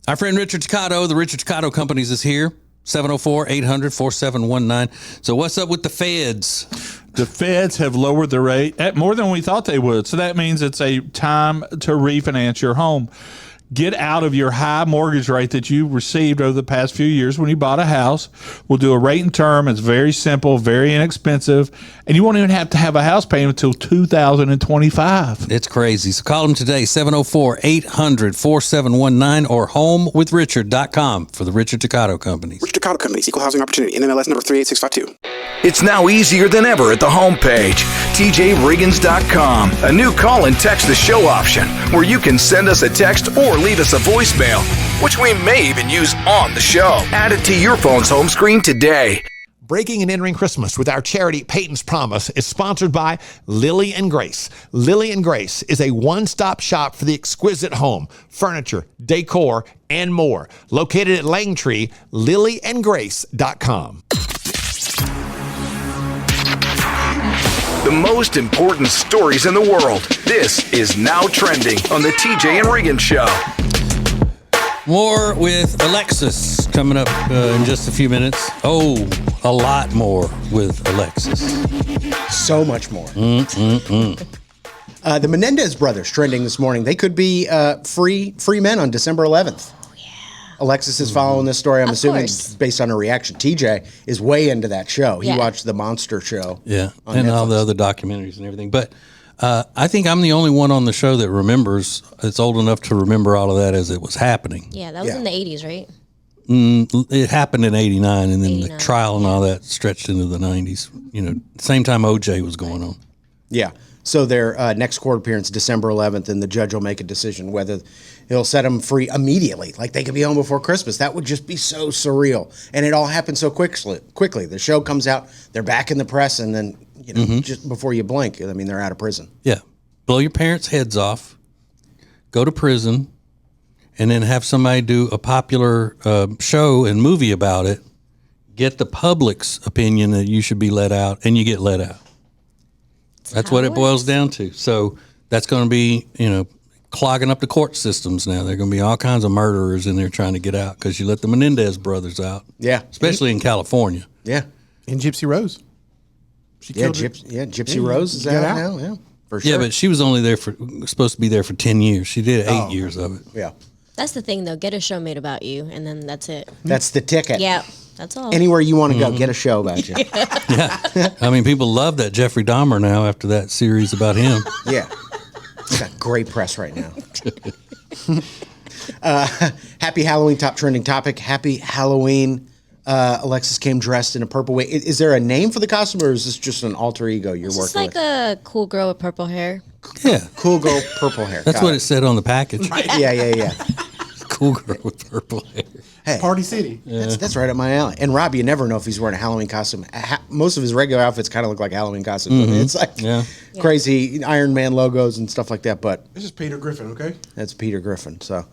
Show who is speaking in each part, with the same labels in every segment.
Speaker 1: Our friend Richard Cicotto, the Richard Cicotto Companies is here. 704-800-4719. So what's up with the feds?
Speaker 2: The feds have lowered the rate at more than we thought they would. So that means it's a time to refinance your home. Get out of your high mortgage rate that you received over the past few years when you bought a house. We'll do a rate and term. It's very simple, very inexpensive, and you won't even have to have a house payment until 2025.
Speaker 1: It's crazy. So call them today, 704-800-4719 or homewithrichard.com for the Richard Cicotto Companies.
Speaker 3: Richard Cicotto Companies, Equal Housing Opportunity, NMLS number 38652.
Speaker 4: It's now easier than ever at the homepage, TJRiggins.com. A new call and text the show option where you can send us a text or leave us a voicemail, which we may even use on the show. Add it to your phone's home screen today.
Speaker 5: Breaking and Entering Christmas with our charity Peyton's Promise is sponsored by Lily and Grace. Lily and Grace is a one-stop shop for the exquisite home, furniture, decor, and more. Located at Langtree, lilyandgrace.com.
Speaker 4: The most important stories in the world. This is Now Trending on the TJ and Riggins Show.
Speaker 1: More with Alexis coming up in just a few minutes. Oh, a lot more with Alexis.
Speaker 6: So much more. The Menendez brothers trending this morning. They could be free men on December 11th. Alexis is following this story. I'm assuming based on her reaction. TJ is way into that show. He watched the Monster Show.
Speaker 1: Yeah, and Netflix. All the other documentaries and everything. But I think I'm the only one on the show that remembers, it's old enough to remember all of that as it was happening.
Speaker 7: Yeah, that was in the 80s, right?
Speaker 1: It happened in 89, and then the trial and all that stretched into the 90s. You know, same time OJ was going on.
Speaker 6: Yeah. So their next court appearance, December 11th, and the judge will make a decision whether he'll set them free immediately. Like they could be home before Christmas. That would just be so surreal. And it all happened so quickly. The show comes out, they're back in the press, and then, just before you blink, I mean, they're out of prison.
Speaker 1: Yeah. Blow your parents' heads off, go to prison, and then have somebody do a popular show and movie about it, get the public's opinion that you should be let out, and you get let out. That's what it boils down to. So that's going to be, clogging up the court systems now. There are going to be all kinds of murderers in there trying to get out because you let the Menendez brothers out.
Speaker 6: Yeah.
Speaker 1: Especially in California.
Speaker 6: Yeah.
Speaker 8: And Gypsy Rose.
Speaker 6: Gypsy Rose is out now. Yeah, for sure.
Speaker 1: Yeah, but she was only supposed to be there for 10 years. She did 8 years of it.
Speaker 6: Yeah.
Speaker 7: That's the thing, though. Get a show made about you, and then that's it.
Speaker 6: That's the ticket.
Speaker 7: Yeah, that's all.
Speaker 6: Anywhere you want to go, get a show about you.
Speaker 1: Yeah. I mean, people love that Jeffrey Dahmer now after that series about him.
Speaker 6: Yeah. He's got great press right now. Happy Halloween, top trending topic. Happy Halloween. Alexis came dressed in a purple way. Is there a name for the costume, or is this just an alter ego you're working with?
Speaker 7: It's like a cool girl with purple hair.
Speaker 1: Yeah.
Speaker 6: Cool girl, purple hair.
Speaker 1: That's what it said on the package.
Speaker 6: Right. Yeah.
Speaker 1: Cool girl with purple hair.
Speaker 6: Hey,
Speaker 8: Party City.
Speaker 6: That's right up my alley. And Rob, you never know if he's wearing a Halloween costume. Most of his regular outfits kind of look like Halloween costumes. I mean, it's like crazy Iron Man logos and stuff like that. But
Speaker 8: this is Peter Griffin, okay?
Speaker 6: That's Peter Griffin. So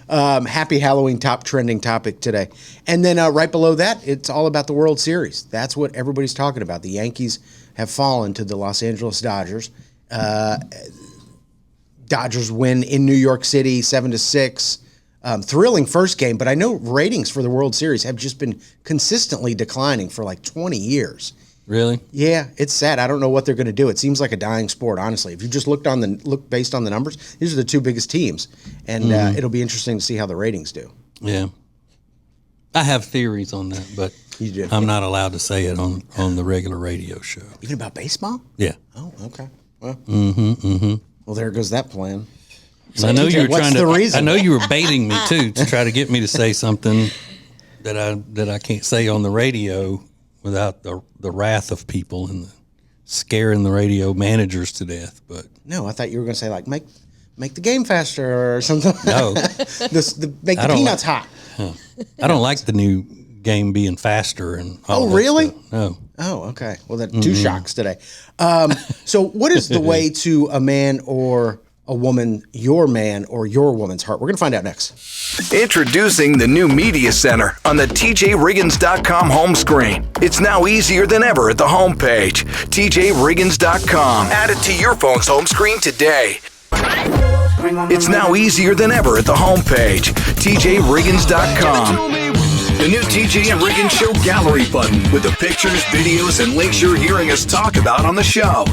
Speaker 6: happy Halloween, top trending topic today. And then right below that, it's all about the World Series. That's what everybody's talking about. The Yankees have fallen to the Los Angeles Dodgers. Dodgers win in New York City 7-6. Thrilling first game, but I know ratings for the World Series have just been consistently declining for like 20 years.
Speaker 1: Really?
Speaker 6: Yeah, it's sad. I don't know what they're going to do. It seems like a dying sport, honestly. If you just look based on the numbers, these are the two biggest teams, and it'll be interesting to see how the ratings do.
Speaker 1: Yeah, I have theories on that, but
Speaker 6: you do.
Speaker 1: I'm not allowed to say it on the regular radio show.
Speaker 6: Even about baseball?
Speaker 1: Yeah.
Speaker 6: Oh, okay. Well, well, there goes that plan.
Speaker 1: So I know you were trying to.
Speaker 6: Reason?
Speaker 1: I know you were baiting me too to try to get me to say something that I can't say on the radio without the wrath of people and scaring the radio managers to death. But
Speaker 6: no, I thought you were going to say like make the game faster or something.
Speaker 1: No,
Speaker 6: make the peanuts hot.
Speaker 1: I don't like the new game being faster and all that
Speaker 6: really?
Speaker 1: Stuff. No.
Speaker 6: Oh, okay. Well, that two shocks today. So, what is the way to a man or a woman, your man or your woman's heart? We're going to find out next.
Speaker 4: Introducing the new Media Center on the TJRiggins.com home screen. It's now easier than ever at the homepage, TJRiggins.com. Add it to your phone's home screen today. It's now easier than ever at the homepage, TJRiggins.com. The new TJ and Riggins Show gallery button with the pictures, videos, and links you're hearing us talk about on the show.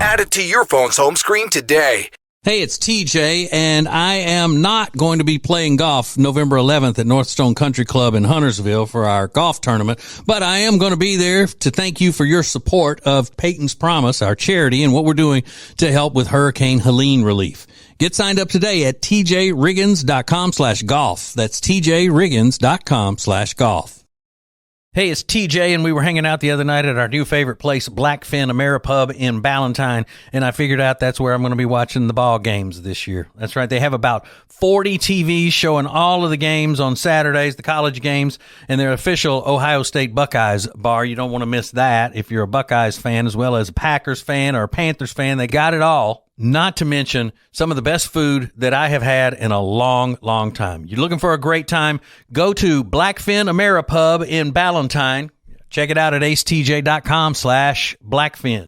Speaker 4: Add it to your phone's home screen today.
Speaker 1: Hey, it's TJ, and I am not going to be playing golf November 11th at Northstone Country Club in Huntersville for our golf tournament, but I am going to be there to thank you for your support of Peyton's Promise, our charity, and what we're doing to help with Hurricane Helene relief. Get signed up today at tjriggins.com/golf. That's tjriggins.com/golf. Hey, it's TJ, and we were hanging out the other night at our new favorite place, Blackfin Ameripub in Ballantyne, and I figured out that's where I'm going to be watching the ball games this year. That's right. They have about 40 TVs showing all of the games on Saturdays, the college games, and their official Ohio State Buckeyes bar. You don't want to miss that if you're a Buckeyes fan as well as a Packers fan or a Panthers fan. They got it all. Not to mention some of the best food that I have had in a long, long time. You're looking for a great time? Go to Blackfin Ameripub in Ballantyne. Check it out at acetj.com/Blackfin.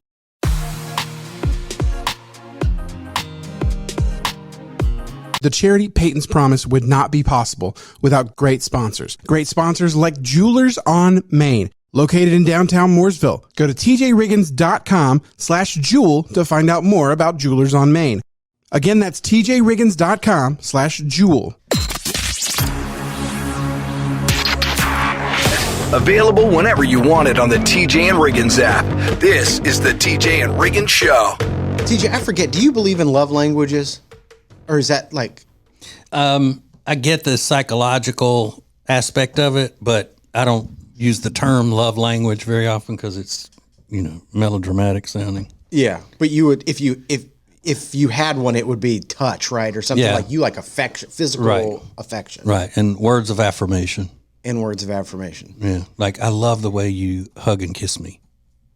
Speaker 8: The charity Peyton's Promise would not be possible without great sponsors. Great sponsors like Jewelers on Main, located in downtown Mooresville. Go to tjriggins.com/jewel to find out more about Jewelers on Main. Again, that's tjriggins.com/jewel.
Speaker 4: Available whenever you want it on the TJ and Riggins app. This is the TJ and Riggins Show.
Speaker 6: TJ, I forget, do you believe in love languages? Or is that like...
Speaker 1: I get the psychological aspect of it, but I don't use the term love language very often because it's, melodramatic sounding.
Speaker 6: Yeah, but you would, if you had one, it would be touch, right? Or something like you like affection, physical affection.
Speaker 1: Right, and words of affirmation.
Speaker 6: And words of affirmation.
Speaker 1: Yeah, like I love the way you hug and kiss me.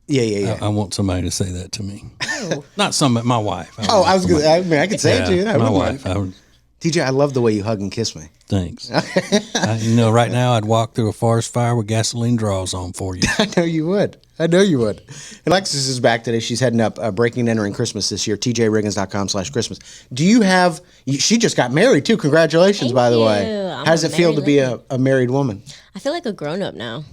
Speaker 6: Yeah.
Speaker 1: I want somebody to say that to me. Not my wife.
Speaker 6: I could say it to you.
Speaker 1: My wife.
Speaker 6: TJ, I love the way you hug and kiss me.
Speaker 1: Thanks. Right now I'd walk through a forest fire with gasoline draws on for you.
Speaker 6: I know you would. And Alexis is back today. She's heading up Breaking and Entering Christmas this year, tjriggins.com/Christmas. Do you have, she just got married too. Congratulations,
Speaker 7: Thank
Speaker 6: by the
Speaker 7: you.
Speaker 6: way.
Speaker 7: I'm
Speaker 6: How does it feel to be a married woman?
Speaker 7: I feel like a grown-up now.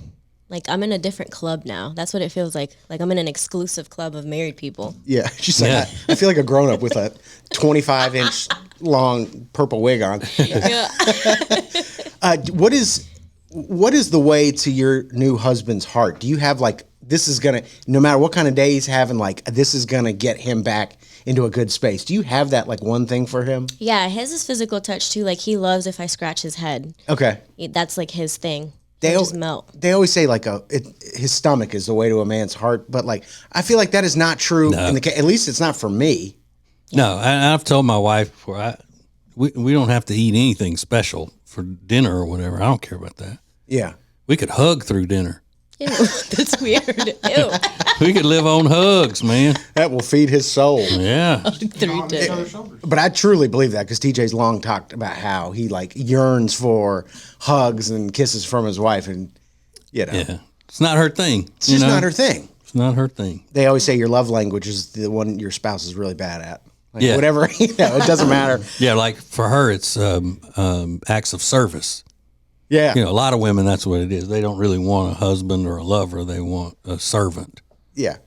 Speaker 7: Like, I'm in a different club now. That's what it feels like. Like, I'm in an exclusive club of married people.
Speaker 6: Yeah. She's like, I feel like a grown-up with a 25-inch long purple wig on.
Speaker 7: Yeah.
Speaker 6: What is the way to your new husband's heart? Do you have like, this is going to, no matter what kind of day he's having, like, this is going to get him back into a good space? Do you have that, like, one thing for him?
Speaker 7: Yeah, his is physical touch, too. Like, he loves if I scratch his head.
Speaker 6: Okay.
Speaker 7: That's, like, his thing.
Speaker 6: They
Speaker 7: just melt.
Speaker 6: They always say like his stomach is the way to a man's heart, but like I feel like that is not true.
Speaker 1: No.
Speaker 6: In the at least it's not for me.
Speaker 1: No, I've told my wife before. We don't have to eat anything special for dinner or whatever. I don't care about that.
Speaker 6: Yeah,
Speaker 1: we could hug through dinner.
Speaker 7: Ew, that's weird. Ew.
Speaker 1: We could live on hugs, man.
Speaker 6: That will feed his soul.
Speaker 1: Yeah.
Speaker 7: Through dinner.
Speaker 6: But I truly believe that because TJ's long talked about how he like yearns for hugs and kisses from his wife, and
Speaker 1: yeah, it's not her thing.
Speaker 6: It's just not her thing.
Speaker 1: It's not her thing.
Speaker 6: They always say your love language is the one your spouse is really bad at. Like whatever, it doesn't matter.
Speaker 1: Yeah, like for her, it's acts of service.
Speaker 6: Yeah.
Speaker 1: A lot of women, that's what it is. They don't really want a husband or a lover. They want a servant.
Speaker 6: Yeah.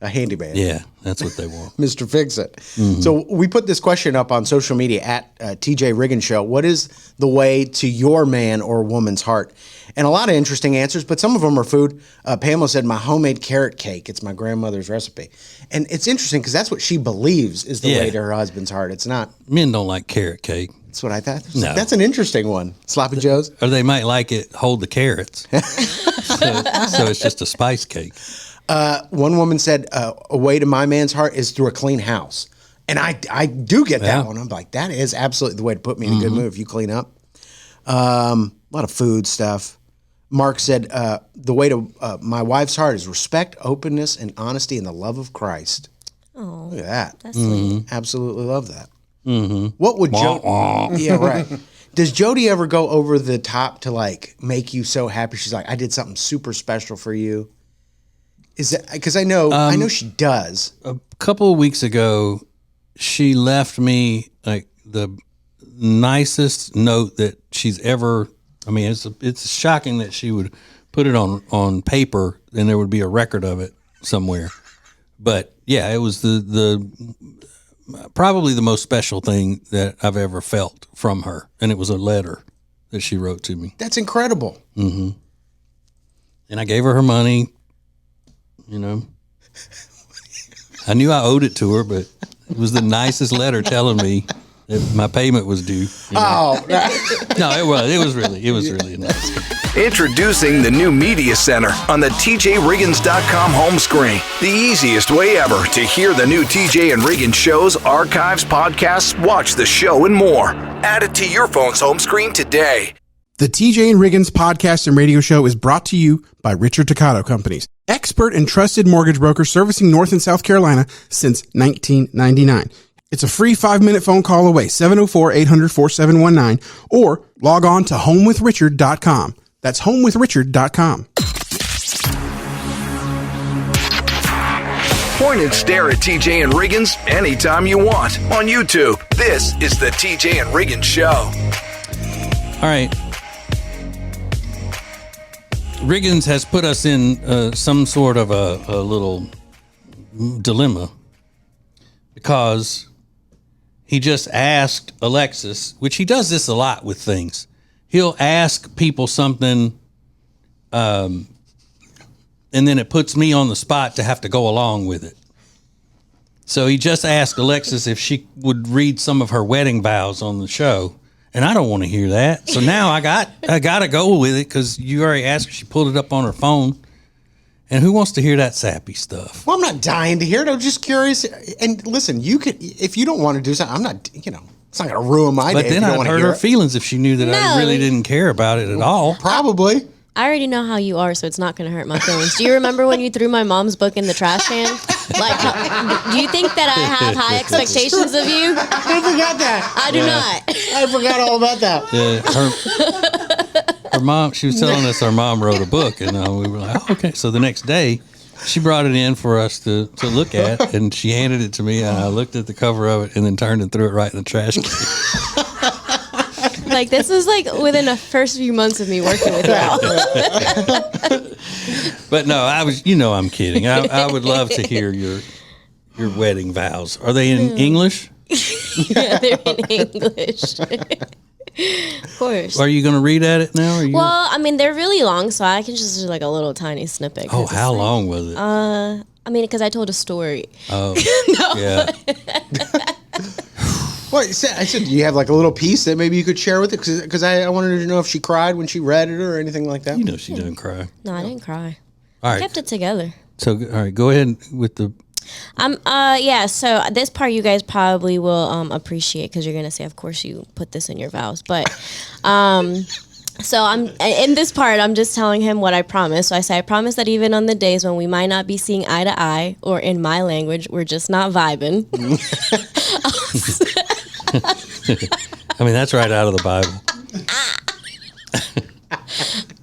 Speaker 6: A handyman.
Speaker 1: Yeah, that's what they want.
Speaker 6: Mr. Fix-It. Mm-hmm. So we put this question up on social media at TJ Riggins Show. What is the way to your man or woman's heart? And a lot of interesting answers, but some of them are food. Pamela said, my homemade carrot cake. It's my grandmother's recipe. And it's interesting because that's what she believes is the way to her husband's heart. It's not.
Speaker 1: Men don't like carrot cake.
Speaker 6: That's what I thought.
Speaker 1: No.
Speaker 6: That's an interesting one. Sloppy Joe's?
Speaker 1: Or they might like it, hold the carrots. so it's just a spice cake.
Speaker 6: One woman said, a way to my man's heart is through a clean house. And I do get that one. I'm like, that is absolutely the way to put me in a good mood if you clean up. A lot of food stuff. Mark said, the way to my wife's heart is respect, openness, and honesty and the love of Christ.
Speaker 7: Oh,
Speaker 6: look at that.
Speaker 7: That's sweet.
Speaker 6: Absolutely love that. Mm-hmm. What would Jody? Yeah, right. Does Jody ever go over the top to like make you so happy? She's like, I did something super special for you. Is that because I know she does.
Speaker 1: A couple of weeks ago, she left me like the nicest note that she's ever. I mean, it's shocking that she would put it on paper and there would be a record of it somewhere. But yeah, it was the probably the most special thing that I've ever felt from her, and it was a letter that she wrote to me.
Speaker 6: That's incredible.
Speaker 1: Mm-hmm. And I gave her money. You know, I knew I owed it to her, but it was the nicest letter telling me that my payment was due. You know?
Speaker 6: Oh
Speaker 1: no, it was really nice.
Speaker 4: Introducing the new Media Center on the TJRiggins.com home screen. The easiest way ever to hear the new TJ and Riggins shows, archives, podcasts, watch the show, and more. Add it to your phone's home screen today.
Speaker 8: The TJ and Riggins podcast and radio show is brought to you by Richard Toccato Companies, expert and trusted mortgage broker servicing North and South Carolina since 1999. It's a free 5-minute phone call away, 704-800-4719, or log on to homewithrichard.com. That's homewithrichard.com.
Speaker 4: Point and stare at TJ and Riggins anytime you want on YouTube. This is the TJ and Riggins Show.
Speaker 1: All right. Riggins has put us in some sort of a little dilemma because he just asked Alexis, which he does this a lot with things. He'll ask people something, and then it puts me on the spot to have to go along with it. So he just asked Alexis if she would read some of her wedding vows on the show, and I don't want to hear that. So now I got to go with it because you already asked her. She pulled it up on her phone, and who wants to hear that sappy stuff?
Speaker 6: Well, I'm not dying to hear it. I'm just curious. And listen, you could, if you don't want to do something, I'm not, it's not going to ruin my day.
Speaker 1: But then I'd hurt her feelings if she knew that I really didn't care about it at all.
Speaker 6: Probably.
Speaker 7: I already know how you are, so it's not going to hurt my feelings. Do you remember when you threw my mom's book in the trash can? Like, do you think that I have high expectations of you?
Speaker 6: I forgot that.
Speaker 7: I do not.
Speaker 6: I forgot all about that.
Speaker 1: Her mom, she was telling us her mom wrote a book, and we were like, oh, okay. So the next day, she brought it in for us to look at, and she handed it to me, and I looked at the cover of it, and then turned and threw it right in the trash can.
Speaker 7: Like, this is like within the first few months of me working with y'all.
Speaker 1: But no, I'm kidding. I would love to hear your wedding vows. Are they in English?
Speaker 7: Yeah, they're in English. Of course.
Speaker 1: Are you going to read at it now?
Speaker 7: Well, I mean, they're really long, so I can just do like a little tiny snippet.
Speaker 1: Oh, how long was it?
Speaker 7: I mean, because I told a story.
Speaker 1: Oh, yeah.
Speaker 6: Well, I said, do you have like a little piece that maybe you could share with it? Because I wanted to know if she cried when she read it or anything like that.
Speaker 1: You know she didn't cry.
Speaker 7: No, I didn't cry.
Speaker 1: All right.
Speaker 7: I kept it together.
Speaker 1: So, all right, go ahead with the...
Speaker 7: Yeah, so this part you guys probably will appreciate because you're going to say, of course, you put this in your vows. But... So I'm in this part, I'm just telling him what I promised. So I say, I promise that even on the days when we might not be seeing eye to eye, or in my language, we're just not vibing.
Speaker 1: I mean, that's right out of the Bible.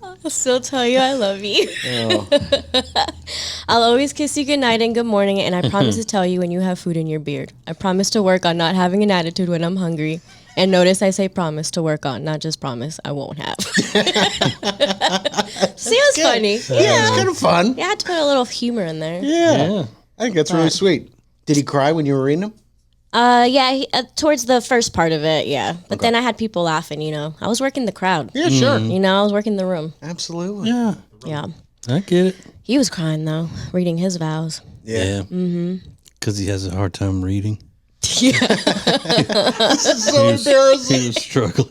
Speaker 7: I'll still tell you I love you. Oh. I'll always kiss you goodnight and good morning, and I promise to tell you when you have food in your beard. I promise to work on not having an attitude when I'm hungry. And notice I say promise to work on, not just promise I won't have. See, it was funny.
Speaker 6: Yeah, it's kind of fun.
Speaker 7: Yeah, I had to put a little humor in there.
Speaker 6: Yeah. I think that's really sweet. Did he cry when you were reading them?
Speaker 7: Yeah, towards the first part of it, yeah. But then I had people laughing, I was working the crowd.
Speaker 6: Yeah, sure.
Speaker 7: I was working the room.
Speaker 6: Absolutely.
Speaker 1: Yeah.
Speaker 7: Yeah.
Speaker 1: I get it.
Speaker 7: He was crying, though, reading his vows.
Speaker 1: Yeah. Mm-hmm. Because he has a hard time reading.
Speaker 7: Yeah.
Speaker 6: This is so embarrassing.
Speaker 1: He was struggling.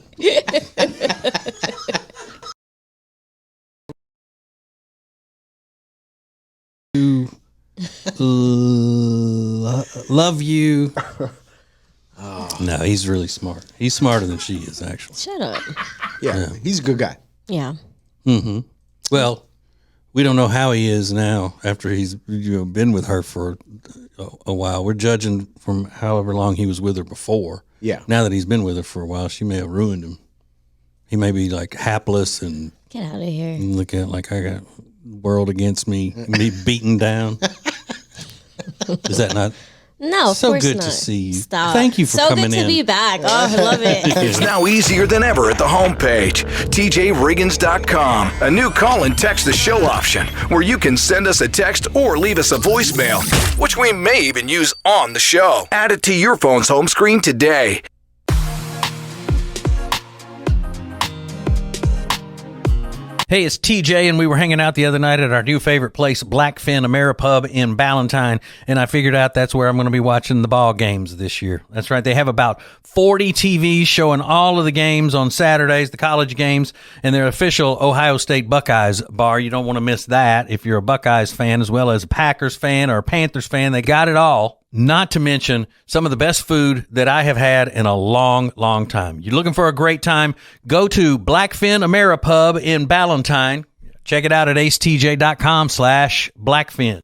Speaker 1: Love you. Oh. No, he's really smart. He's smarter than she is, actually.
Speaker 7: Shut up.
Speaker 6: Yeah, he's a good guy.
Speaker 7: Yeah.
Speaker 1: Mm-hmm. Well, we don't know how he is now after he's been with her for a while. We're judging from however long he was with her before.
Speaker 6: Yeah.
Speaker 1: Now that he's been with her for a while, she may have ruined him. He may be like hapless and
Speaker 7: get out of here.
Speaker 1: Look at like I got the world against me, be beaten down. Is that not?
Speaker 7: No, of
Speaker 1: So
Speaker 7: course
Speaker 1: good
Speaker 7: not.
Speaker 1: to see you.
Speaker 7: Stop.
Speaker 1: Thank you for
Speaker 7: so
Speaker 1: coming
Speaker 7: good to
Speaker 1: in.
Speaker 7: be back. Oh, I love it.
Speaker 4: It's now easier than ever at the homepage, TJRiggins.com. A new call and text the show option where you can send us a text or leave us a voicemail, which we may even use on the show. Add it to your phone's home screen today.
Speaker 9: Hey, it's TJ, and we were hanging out the other night at our new favorite place, Blackfin Ameripub in Ballantyne, and I figured out that's where I'm going to be watching the ball games this year. That's right. They have about 40 TVs showing all of the games on Saturdays, the college games, and their official Ohio State Buckeyes bar. You don't want to miss that if you're a Buckeyes fan as well as a Packers fan or a Panthers fan. They got it all. Not to mention some of the best food that I have had in a long, long time. You're looking for a great time? Go to Blackfin Ameripub in Ballantyne. Check it out at acetj.com/Blackfin.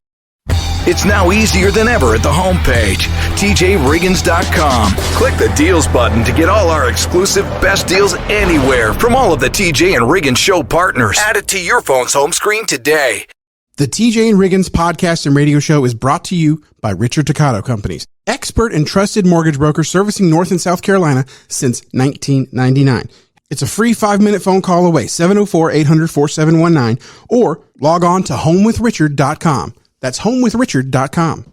Speaker 4: It's now easier than ever at the homepage, TJRiggins.com. Click the deals button to get all our exclusive best deals anywhere from all of the TJ and Riggins show partners. Add it to your phone's home screen today.
Speaker 8: The TJ and Riggins podcast and radio show is brought to you by Richard Toccato Companies, expert and trusted mortgage broker servicing North and South Carolina since 1999. It's a free 5-minute phone call away, 704-800-4719, or log on to homewithrichard.com. That's homewithrichard.com.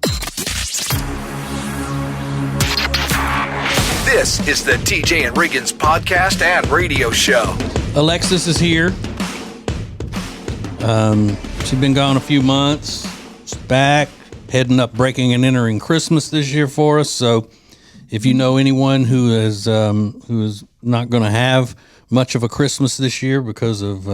Speaker 4: This is the TJ and Riggins podcast and radio show.
Speaker 1: Alexis is here. She's been gone a few months. She's back, heading up, breaking and entering Christmas this year for us. So, if you know anyone who is not going to have much of a Christmas this year because of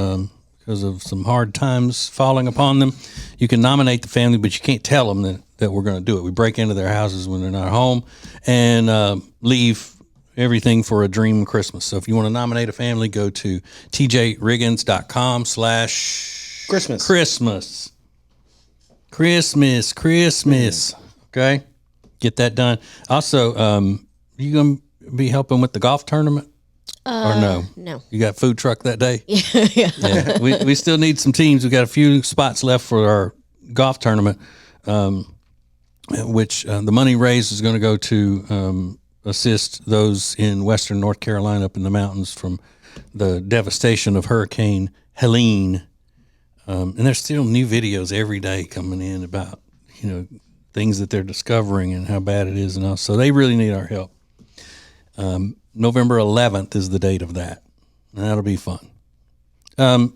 Speaker 1: some hard times falling upon them, you can nominate the family, but you can't tell them that we're going to do it. We break into their houses when they're not home and leave everything for a dream Christmas. So, if you want to nominate a family, go to tjriggins.com/Christmas. Okay. Get that done. Also, you going to be helping with the golf tournament? Or no?
Speaker 7: No.
Speaker 1: You got food truck that day?
Speaker 7: Yeah.
Speaker 1: We still need some teams. We got a few spots left for our golf tournament, which the money raised is going to go to assist those in western North Carolina up in the mountains from the devastation of Hurricane Helene. And there's still new videos every day coming in about, things that they're discovering and how bad it is and all. So they really need our help. November 11th is the date of that. And that'll be fun. All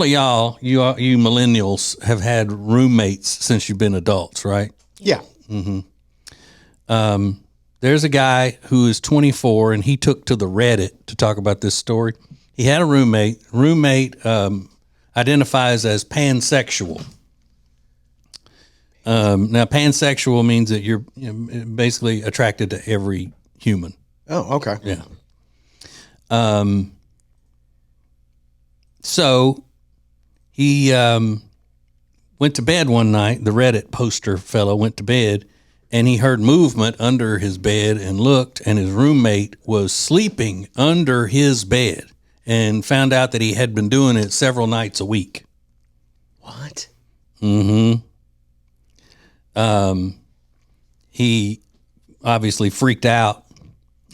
Speaker 1: of y'all, you millennials, have had roommates since you've been adults, right?
Speaker 6: Yeah.
Speaker 1: Mm-hmm. There's a guy who is 24, and he took to the Reddit to talk about this story. He had a roommate. Identifies as pansexual. Now, pansexual means that you're basically attracted to every human.
Speaker 6: Oh, okay.
Speaker 1: Yeah. So he went to bed one night. The Reddit poster fellow went to bed, and he heard movement under his bed and looked, and his roommate was sleeping under his bed. And found out that he had been doing it several nights a week.
Speaker 6: What?
Speaker 1: Mm-hmm. He obviously freaked out,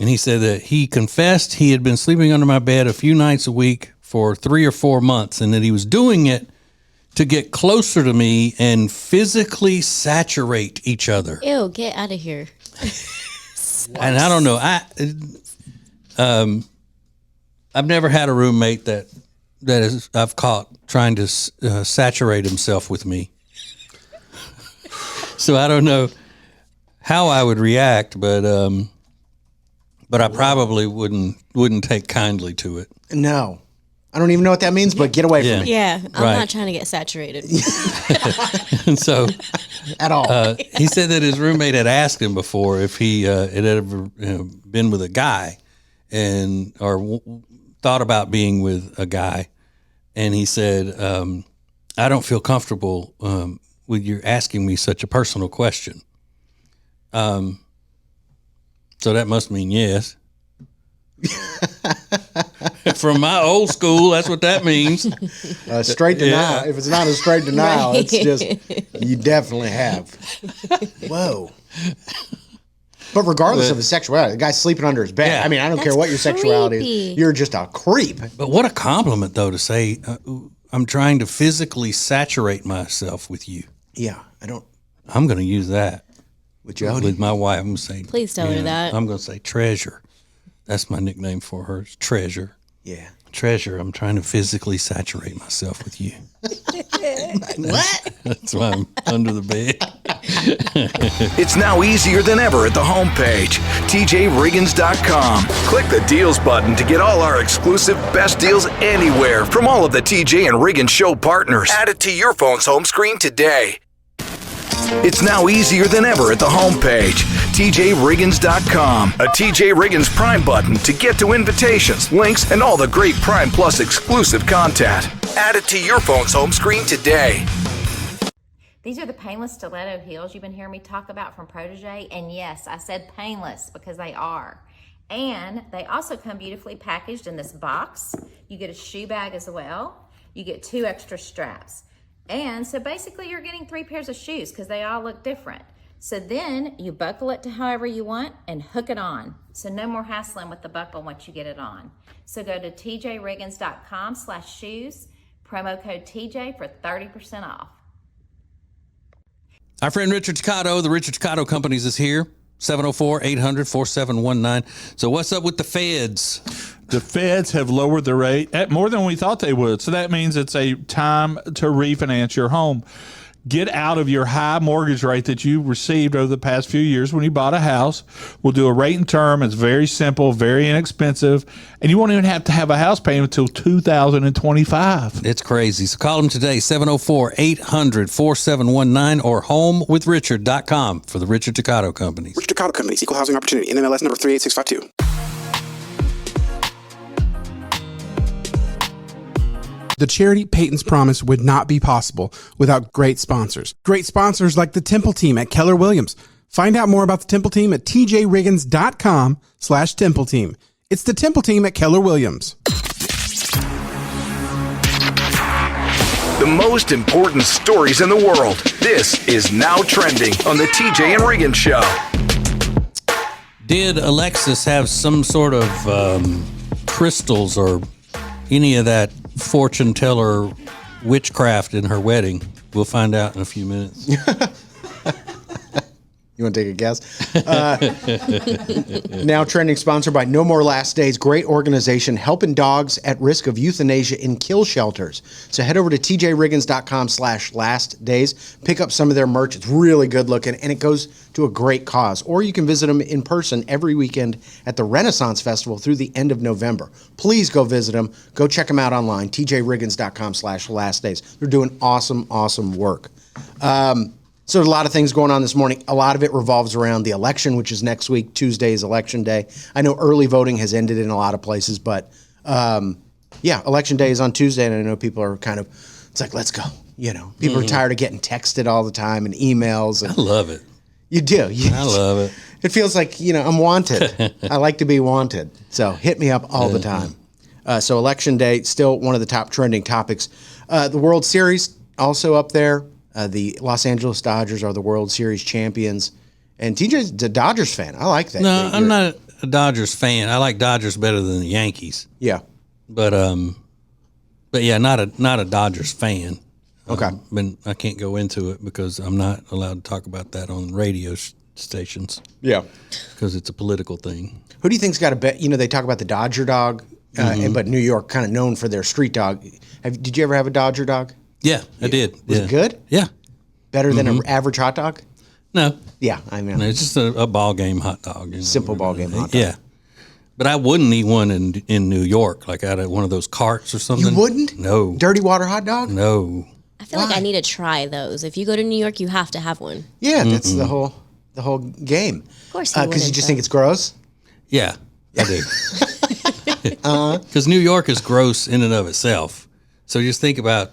Speaker 1: and he said that he confessed he had been sleeping under my bed a few nights a week for 3 or 4 months, and that he was doing it to get closer to me and physically saturate each other.
Speaker 7: Ew, get out of here.
Speaker 1: And I don't know. I've never had a roommate that I've caught trying to saturate himself with me. So I don't know how I would react, but I probably wouldn't take kindly to it.
Speaker 6: No. I don't even know what that means, but get away from me.
Speaker 7: Yeah, I'm
Speaker 1: Right.
Speaker 7: not trying to get saturated.
Speaker 1: And so
Speaker 6: At all.
Speaker 1: he said that his roommate had asked him before if he had ever been with a guy or thought about being with a guy. And he said, I don't feel comfortable with you asking me such a personal question. So that must mean yes. From my old school, that's what that means.
Speaker 6: Straight denial.
Speaker 1: Yeah.
Speaker 6: If it's not a straight denial,
Speaker 7: Right.
Speaker 6: it's just, you definitely have. Whoa. But regardless of his sexuality, the guy's sleeping under his bed.
Speaker 1: Yeah.
Speaker 6: I mean, I don't
Speaker 7: That's
Speaker 6: care what your sexuality
Speaker 7: creepy.
Speaker 6: is. You're just a creep.
Speaker 1: But what a compliment, though, to say, I'm trying to physically saturate myself with you.
Speaker 6: Yeah, I don't.
Speaker 1: I'm going to use that
Speaker 6: With Jody.
Speaker 1: with my wife. I'm going to say,
Speaker 7: Please tell her that.
Speaker 1: I'm going to say treasure. That's my nickname for her, is treasure.
Speaker 6: Yeah.
Speaker 1: Treasure, I'm trying to physically saturate myself with you.
Speaker 6: What?
Speaker 1: That's why I'm under the bed.
Speaker 4: It's now easier than ever at the homepage, TJRiggins.com. Click the deals button to get all our exclusive best deals anywhere from all of the TJ and Riggins show partners. Add it to your phone's home screen today. It's now easier than ever at the homepage, TJRiggins.com. A TJ Riggins Prime button to get to invitations, links, and all the great Prime Plus exclusive content. Add it to your phone's home screen today.
Speaker 10: These are the painless stiletto heels you've been hearing me talk about from Protégé, and yes, I said painless because they are. And they also come beautifully packaged in this box. You get a shoe bag as well. You get 2 extra straps. And so basically you're getting 3 pairs of shoes because they all look different. So then you buckle it to however you want and hook it on. So no more hassling with the buckle once you get it on. So go to tjriggins.com/shoes, promo code TJ for 30% off.
Speaker 1: Our friend Richard Toccato, the Richard Toccato Companies, is here. 704-800-4719. So what's up with the feds?
Speaker 2: The feds have lowered the rate at more than we thought they would. So that means it's a time to refinance your home. Get out of your high mortgage rate that you received over the past few years when you bought a house. We'll do a rate and term. It's very simple, very inexpensive, and you won't even have to have a house payment until 2025.
Speaker 1: It's crazy. So call them today, 704-800-4719 or homewithrichard.com for the Richard Toccato Companies.
Speaker 3: Richard Toccato Companies, Equal Housing Opportunity, NMLS number 38652.
Speaker 8: The charity Peyton's Promise would not be possible without great sponsors. Great sponsors like the Temple Team at Keller Williams. Find out more about the Temple Team at tjriggins.com/Temple Team. It's the Temple Team at Keller Williams.
Speaker 4: The most important stories in the world. This is Now Trending on the TJ and Riggins Show.
Speaker 1: Did Alexis have some sort of crystals or any of that fortune teller witchcraft in her wedding? We'll find out in a few minutes.
Speaker 6: You want to take a guess? Now trending, sponsored by No More Last Days, great organization helping dogs at risk of euthanasia in kill shelters. So head over to tjriggins.com/lastdays. Pick up some of their merch. It's really good looking, and it goes to a great cause. Or you can visit them in person every weekend at the Renaissance Festival through the end of November. Please go visit them. Go check them out online, tjriggins.com/lastdays. They're doing awesome, awesome work. So there's a lot of things going on this morning. A lot of it revolves around the election, which is next week. Tuesday is election day. I know early voting has ended in a lot of places, but election day is on Tuesday, and I know people are kind of, it's like, let's go. You know, people are tired of getting texted all the time and emails. And
Speaker 1: I love it.
Speaker 6: You do.
Speaker 1: I love it.
Speaker 6: It feels like, I'm wanted. I like to be wanted. So hit me up all the time. So election day, still one of the top trending topics. The World Series, also up there. The Los Angeles Dodgers are the World Series champions. And TJ's a Dodgers fan. I like that.
Speaker 1: No, I'm not a Dodgers fan. I like Dodgers better than the Yankees.
Speaker 6: Yeah.
Speaker 1: But yeah, not a Dodgers fan.
Speaker 6: Okay.
Speaker 1: But I can't go into it because I'm not allowed to talk about that on radio stations.
Speaker 6: Yeah.
Speaker 1: Because it's a political thing.
Speaker 6: Who do you think's got a bet? They talk about the Dodger dog, but New York kind of known for their street dog. Did you ever have a Dodger dog?
Speaker 1: Yeah, I did.
Speaker 6: Was it good?
Speaker 1: Yeah.
Speaker 6: Better than an average hot dog?
Speaker 1: No.
Speaker 6: Yeah, I mean.
Speaker 1: No, it's just a ball game hot dog.
Speaker 6: Simple ball game hot dog.
Speaker 1: Yeah. But I wouldn't eat one in New York, like out of one of those carts or something.
Speaker 6: You wouldn't?
Speaker 1: No.
Speaker 6: Dirty water hot dog?
Speaker 1: No.
Speaker 7: I feel like I need to try those. If you go to New York, you have to have one.
Speaker 6: Yeah, that's the whole game.
Speaker 7: Of course you
Speaker 6: because you just think it's gross?
Speaker 1: Yeah, I do. Because New York is gross in and of itself. So just think about,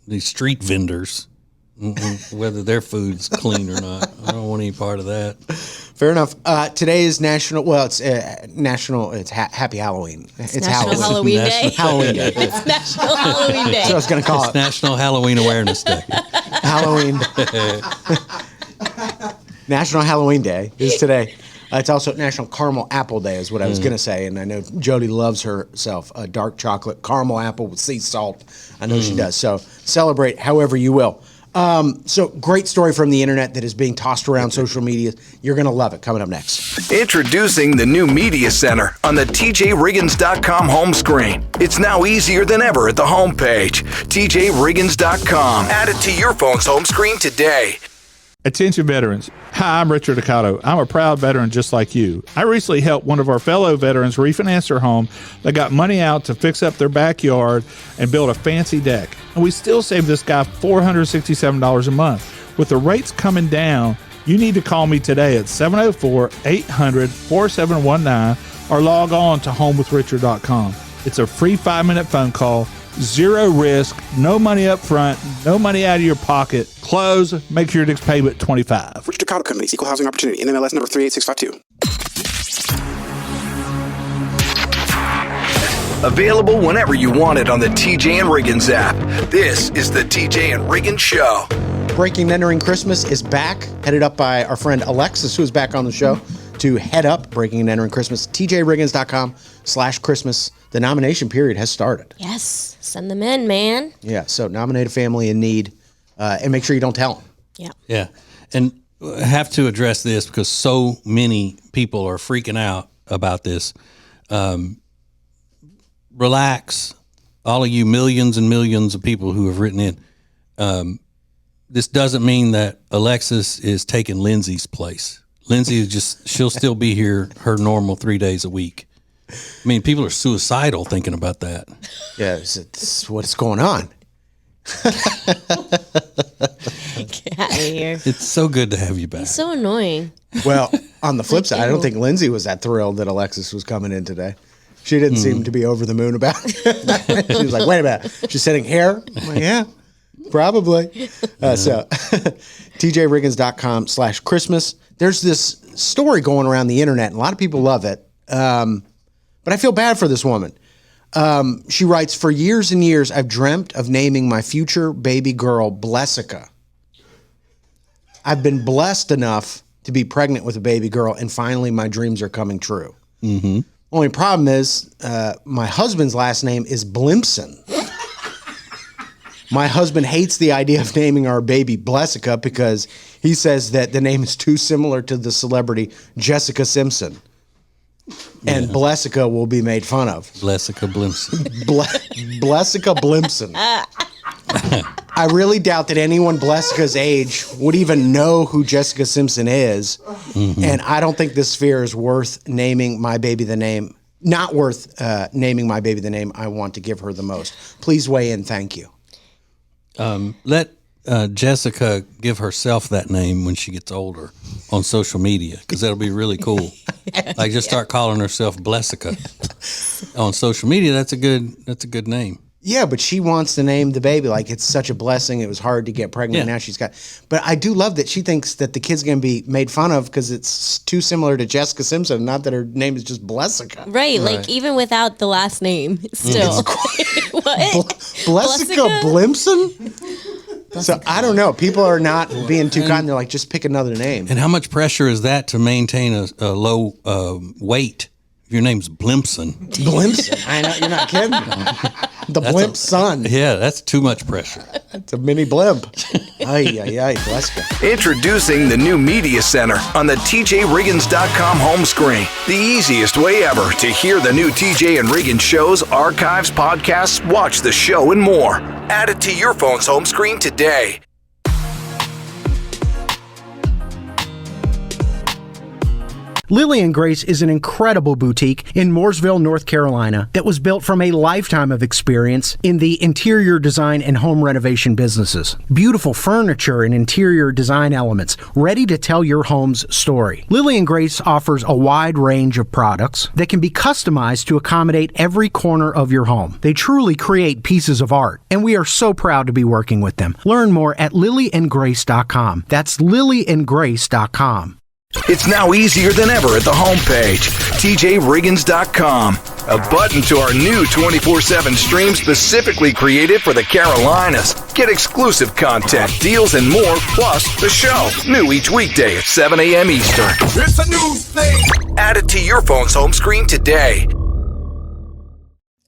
Speaker 1: these street vendors, whether their food's clean or not. I don't want any part of that.
Speaker 6: Fair enough. Today is National, it's Happy Halloween. It's
Speaker 7: National Halloween Day.
Speaker 6: Halloween Day.
Speaker 7: It's National Halloween Day.
Speaker 6: That's what I was going to call
Speaker 1: It's
Speaker 6: it.
Speaker 1: National Halloween Awareness Day.
Speaker 6: Halloween. National Halloween Day is today. It's also National Caramel Apple Day is what I was going to say. And I know Jody loves herself a dark chocolate caramel apple with sea salt. I know she does. So celebrate however you will. So great story from the internet that is being tossed around social media. You're going to love it. Coming up next.
Speaker 4: Introducing the new Media Center on the TJRiggins.com home screen. It's now easier than ever at the homepage. TJRiggins.com. Add it to your phone's home screen today.
Speaker 2: Attention veterans. Hi, I'm Richard Accato. I'm a proud veteran just like you. I recently helped one of our fellow veterans refinance their home. They got money out to fix up their backyard and build a fancy deck. And we still saved this guy $467 a month. With the rates coming down, you need to call me today at 704-800-4719 or log on to homewithrichard.com. It's a free 5-minute phone call. Zero risk, no money up front, no money out of your pocket. Close, make your next payment 25.
Speaker 3: Richard Takata Companies, Equal Housing Opportunity, NMLS number 38652.
Speaker 4: Available whenever you want it on the TJ and Riggins app. This is the TJ and Riggins Show.
Speaker 6: Breaking and Entering Christmas is back, headed up by our friend Alexis, who is back on the show to head up Breaking and Entering Christmas. TJRiggins.com/Christmas. The nomination period has started.
Speaker 7: Yes. Send them in, man.
Speaker 6: Yeah. So nominate a family in need and make sure you don't tell them.
Speaker 7: Yeah.
Speaker 1: Yeah. And I have to address this because so many people are freaking out about this. Relax, all of you millions and millions of people who have written in. This doesn't mean that Alexis is taking Lindsay's place. Lindsay is she'll still be here her normal 3 days a week. I mean, people are suicidal thinking about that.
Speaker 6: Yeah, it's what's going on.
Speaker 7: Get out of here.
Speaker 1: It's so good to have you back.
Speaker 7: It's so annoying.
Speaker 6: Well, on the flip side, I don't think Lindsay was that thrilled that Alexis was coming in today. She didn't seem to be over the moon about it. She was like, wait a minute, she's sitting here? I'm like, yeah, probably. So TJRiggins.com/Christmas. There's this story going around the internet, and a lot of people love it. But I feel bad for this woman. She writes, for years and years, I've dreamt of naming my future baby girl Blessica. I've been blessed enough to be pregnant with a baby girl, and finally my dreams are coming true. Mm-hmm. Only problem is my husband's last name is Blimpson. My husband hates the idea of naming our baby Blessica because he says that the name is too similar to the celebrity Jessica Simpson. And Blessica will be made fun of.
Speaker 1: Blessica Blimpson.
Speaker 6: Blessica Blimpson. I really doubt that anyone Blessica's age would even know who Jessica Simpson is. Mm-hmm. And I don't think this sphere is worth naming my baby the name. Not worth naming my baby the name I want to give her the most. Please weigh in. Thank you.
Speaker 1: Let Jessica give herself that name when she gets older on social media, because that'll be really cool. Like just start calling herself Blessica on social media. That's a good name.
Speaker 6: Yeah, but she wants to name the baby like it's such a blessing. It was hard to get pregnant. Yeah. Now she's got. But I do love that she thinks that the kid's going to be made fun of because it's too similar to Jessica Simpson. Not that her name is just Blessica.
Speaker 7: Right. Like even without the last name, still. What?
Speaker 6: Blessica Blimpson? So I don't know. People are not being too kind. They're like, just pick another name.
Speaker 1: And how much pressure is that to maintain a low weight? If your name's Blimpson.
Speaker 6: Blimpson? I know, you're not kidding. The blimp son.
Speaker 1: Yeah, that's too much pressure.
Speaker 6: It's a mini blimp. Bless you.
Speaker 4: Introducing the new Media Center on the TJRiggins.com home screen. The easiest way ever to hear the new TJ and Riggins shows, archives, podcasts, watch the show, and more. Add it to your phone's home screen today.
Speaker 11: Lily & Grace is an incredible boutique in Mooresville, North Carolina that was built from a lifetime of experience in the interior design and home renovation businesses. Beautiful furniture and interior design elements ready to tell your home's story. Lily & Grace offers a wide range of products that can be customized to accommodate every corner of your home. They truly create pieces of art, and we are so proud to be working with them. Learn more at lilyandgrace.com. That's lilyandgrace.com.
Speaker 4: It's now easier than ever at the homepage, TJRiggins.com. a button to our new 24/7 stream specifically created for the Carolinas. Get exclusive content, deals, and more, plus the show. New each weekday at 7 a.m. Eastern.
Speaker 12: It's a new thing.
Speaker 4: Add it to your phone's home screen today.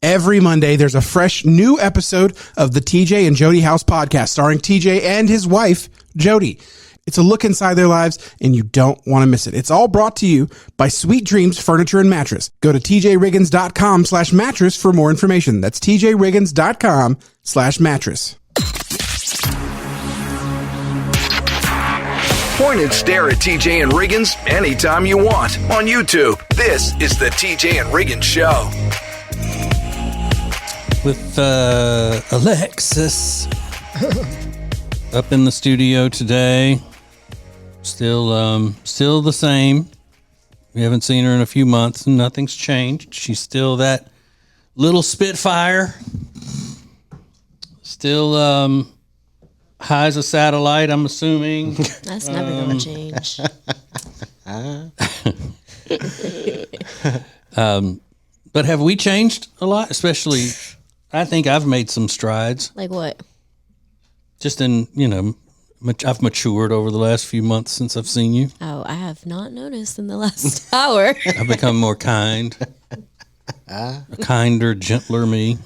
Speaker 8: Every Monday, there's a fresh new episode of the TJ and Jody House podcast starring TJ and his wife, Jody. It's a look inside their lives, and you don't want to miss it. It's all brought to you by Sweet Dreams Furniture and Mattress. Go to tjriggins.com/mattress for more information. That's tjriggins.com/mattress.
Speaker 4: Point and stare at TJ and Riggins anytime you want on YouTube. This is the TJ and Riggins Show.
Speaker 1: With Alexis up in the studio today. Still the same. We haven't seen her in a few months and nothing's changed. She's still that little Spitfire. Still high as a satellite, I'm assuming.
Speaker 7: That's never going to change.
Speaker 1: But have we changed a lot? Especially, I think I've made some strides.
Speaker 7: Like what?
Speaker 1: Just in, I've matured over the last few months since I've seen you.
Speaker 7: Oh, I have not noticed in the last hour.
Speaker 1: I've become more kind. A kinder, gentler me.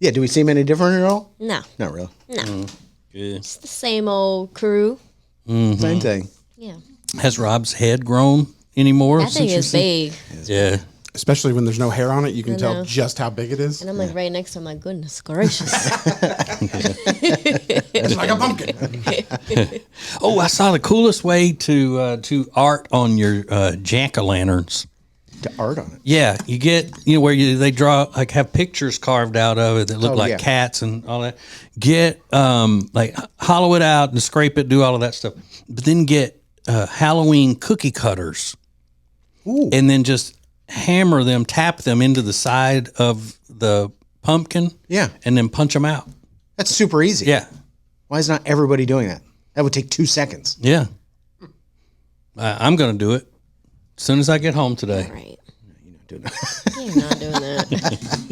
Speaker 6: Yeah, do we seem any different at all?
Speaker 7: No.
Speaker 6: Not really.
Speaker 7: No.
Speaker 1: Good.
Speaker 7: It's the same old crew.
Speaker 6: Same thing.
Speaker 7: Yeah.
Speaker 1: Has Rob's head grown anymore?
Speaker 7: That thing is big.
Speaker 1: Yeah.
Speaker 8: Especially when there's no hair on it, you can
Speaker 7: I
Speaker 8: tell
Speaker 7: know.
Speaker 8: just how big it is.
Speaker 7: And I'm like right next to him, like, goodness gracious.
Speaker 8: It's like a pumpkin.
Speaker 1: Oh, I saw the coolest way to art on your jack-o'-lanterns.
Speaker 6: To art on it.
Speaker 1: Yeah, you get where they draw have pictures carved out of it that look like cats and all that. Get hollow it out and scrape it, do all of that stuff. But then get Halloween cookie cutters.
Speaker 6: Ooh.
Speaker 1: And then just hammer them, tap them into the side of the pumpkin.
Speaker 6: Yeah.
Speaker 1: And then punch them out.
Speaker 6: That's super easy.
Speaker 1: Yeah.
Speaker 6: Why is not everybody doing that? That would take 2 seconds.
Speaker 1: Yeah. I'm going to do it as soon as I get home today.
Speaker 7: All right.
Speaker 6: You're not doing that.
Speaker 7: You're not doing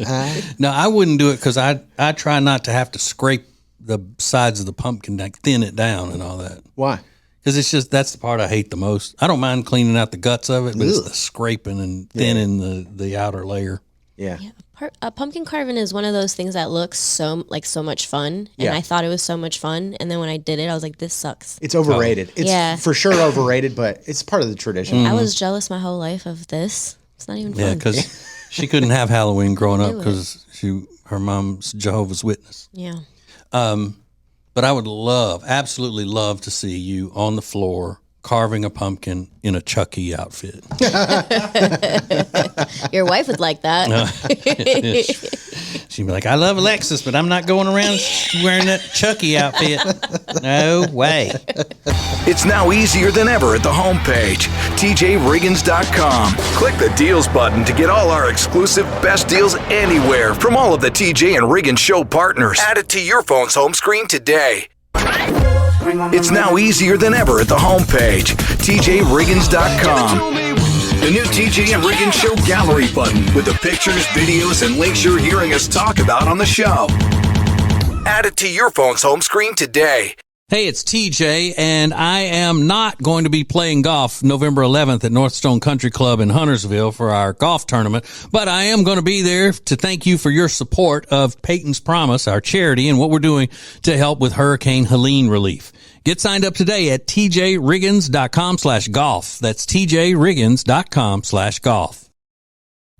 Speaker 7: that.
Speaker 1: No, I wouldn't do it because I try not to have to scrape the sides of the pumpkin, like thin it down and all that.
Speaker 6: Why?
Speaker 1: Because it's just, that's the part I hate the most. I don't mind cleaning out the guts of it, but it's the scraping and thinning the outer layer.
Speaker 6: Yeah.
Speaker 7: Pumpkin carving is one of those things that looks so much fun. And I thought it was so much fun. And then when I did it, I was like, this sucks.
Speaker 6: It's overrated. It's for sure overrated, but it's part of the tradition.
Speaker 7: I was jealous my whole life of this. It's not even fun.
Speaker 1: Yeah, because she couldn't have Halloween growing up because her mom's Jehovah's Witness.
Speaker 7: Yeah.
Speaker 1: But I would absolutely love to see you on the floor carving a pumpkin in a Chucky outfit.
Speaker 7: Your wife would like that.
Speaker 1: She'd be like, I love Alexis, but I'm not going around wearing that Chucky outfit. No way.
Speaker 4: It's now easier than ever at the homepage, tjriggins.com. Click the deals button to get all our exclusive best deals anywhere from all of the TJ and Riggins show partners. Add it to your phone's home screen today. It's now easier than ever at the homepage, tjriggins.com. The new TJ and Riggins Show gallery button with the pictures, videos, and links you're hearing us talk about on the show. Add it to your phone's home screen today.
Speaker 1: Hey, it's TJ, and I am not going to be playing golf November 11th at Northstone Country Club in Huntersville for our golf tournament, but I am going to be there to thank you for your support of Peyton's Promise, our charity, and what we're doing to help with Hurricane Helene relief. Get signed up today at tjriggins.com/golf. That's tjriggins.com/golf.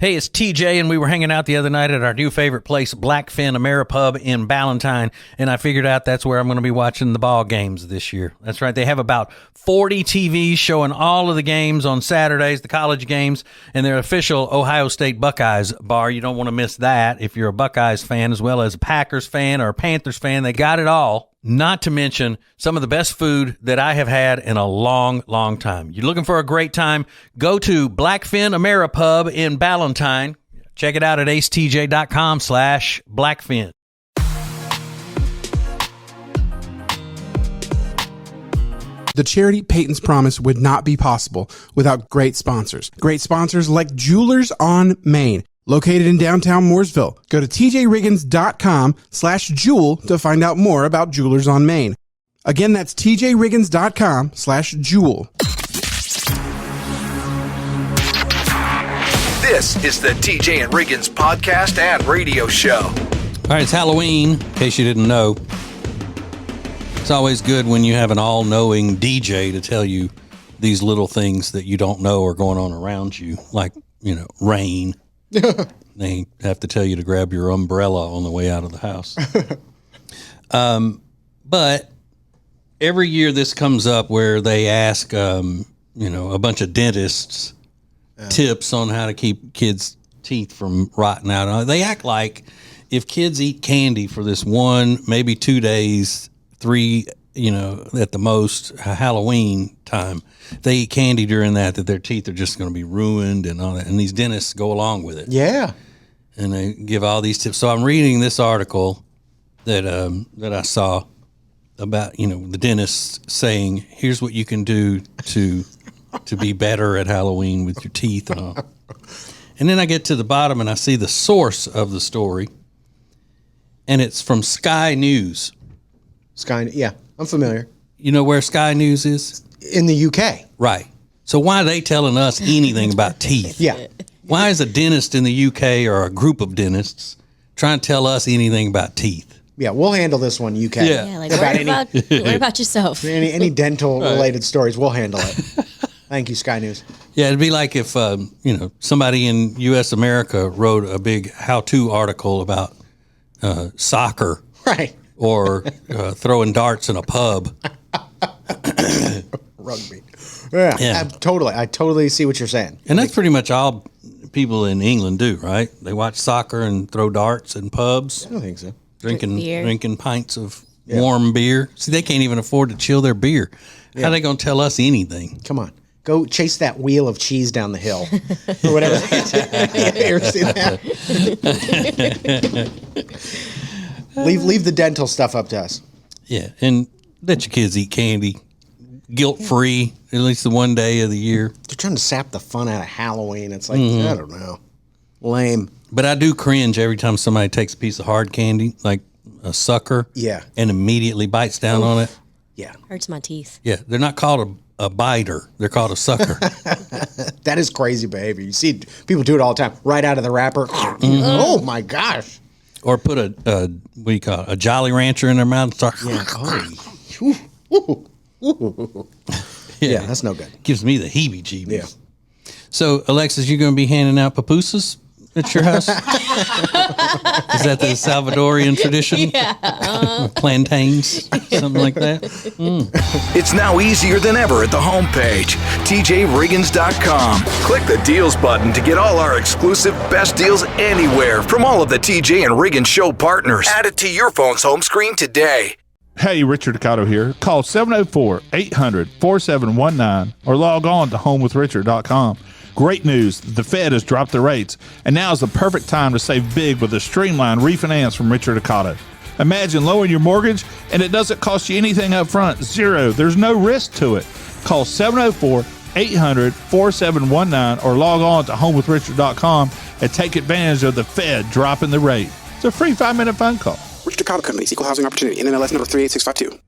Speaker 9: Hey, it's TJ, and we were hanging out the other night at our new favorite place, Blackfin Ameripub in Ballantyne, and I figured out that's where I'm going to be watching the ball games this year. That's right. They have about 40 TVs showing all of the games on Saturdays, the college games, and their official Ohio State Buckeyes bar. You don't want to miss that if you're a Buckeyes fan as well as a Packers fan or a Panthers fan. They got it all. Not to mention some of the best food that I have had in a long, long time. You're looking for a great time? Go to Blackfin Ameripub in Ballantyne. Check it out at acetj.com/Blackfin.
Speaker 8: The charity Peyton's Promise would not be possible without great sponsors. Great sponsors like Jewelers on Main. located in downtown Mooresville. Go to tjriggins.com/jewel to find out more about Jewelers on Main. Again, that's tjriggins.com/jewel.
Speaker 4: This is the TJ and Riggins podcast and radio show.
Speaker 1: All right, it's Halloween, in case you didn't know. It's always good when you have an all-knowing DJ to tell you these little things that you don't know are going on around you, like, rain. They have to tell you to grab your umbrella on the way out of the house. But every year this comes up where they ask, a bunch of dentists tips on how to keep kids' teeth from rotting out. They act like if kids eat candy for this 1, maybe 2 days, 3, at the most, Halloween time, they eat candy during that their teeth are just going to be ruined and all that. And these dentists go along with it.
Speaker 6: Yeah.
Speaker 1: And they give all these tips. So I'm reading this article that I saw about, the dentist saying, here's what you can do to be better at Halloween with your teeth and all. And then I get to the bottom and I see the source of the story. And it's from Sky News.
Speaker 6: Yeah, I'm familiar.
Speaker 1: You know where Sky News is?
Speaker 6: In the UK.
Speaker 1: Right. So why are they telling us anything about teeth?
Speaker 6: Yeah.
Speaker 1: Why is a dentist in the UK or a group of dentists trying to tell us anything about teeth?
Speaker 6: Yeah, we'll handle this one, UK.
Speaker 1: Yeah.
Speaker 7: Like, worry about yourself.
Speaker 6: Any dental related stories, we'll handle it. Thank you, Sky News.
Speaker 1: Yeah, it'd be like if somebody in U.S. America wrote a big how-to article about soccer,
Speaker 6: right,
Speaker 1: or throwing darts in a pub.
Speaker 6: Rugby. Yeah. I totally see what you're saying.
Speaker 1: And that's pretty much all people in England do, right? They watch soccer and throw darts in pubs.
Speaker 6: I don't think so.
Speaker 1: Drinking pints of warm beer. See, they can't even afford to chill their beer. How are they going to tell us anything?
Speaker 6: Come on. Go chase that wheel of cheese down the hill. Or whatever. You ever seen that? Leave the dental stuff up to us.
Speaker 1: Yeah, and let your kids eat candy. Guilt-free, at least the one day of the year.
Speaker 6: They're trying to sap the fun out of Halloween. It's like, I don't know. Lame.
Speaker 1: But I do cringe every time somebody takes a piece of hard candy, like a sucker, and immediately bites down on it.
Speaker 6: Yeah.
Speaker 7: Hurts my teeth.
Speaker 1: Yeah, they're not called a biter. They're called a sucker.
Speaker 6: That is crazy behavior. You see people do it all the time. Right out of the wrapper. Oh, my gosh.
Speaker 1: Or put a Jolly Rancher in their mouth and start.
Speaker 6: Yeah, that's no good.
Speaker 1: Gives me the heebie-jeebies.
Speaker 6: Yeah.
Speaker 1: So, Alexis, you going to be handing out pupusas at your house? Is that the Salvadorian tradition?
Speaker 7: Yeah.
Speaker 1: Plantains, something like that?
Speaker 4: It's now easier than ever at the homepage, tjriggins.com. Click the deals button to get all our exclusive best deals anywhere from all of the TJ and Riggins show partners. Add it to your phone's home screen today.
Speaker 2: Hey, Richard Ducato here. Call 704-800-4719 or log on to homewithrichard.com. Great news. The Fed has dropped the rates, and now is the perfect time to save big with a streamlined refinance from Richard Ducato. Imagine lowering your mortgage, and it doesn't cost you anything up front. Zero. There's no risk to it. Call 704-800-4719 or log on to homewithrichard.com and take advantage of the Fed dropping the rate. It's a free 5-minute phone call.
Speaker 3: Richard Calotren Companies, Equal Housing Opportunity, NMLS number 38652.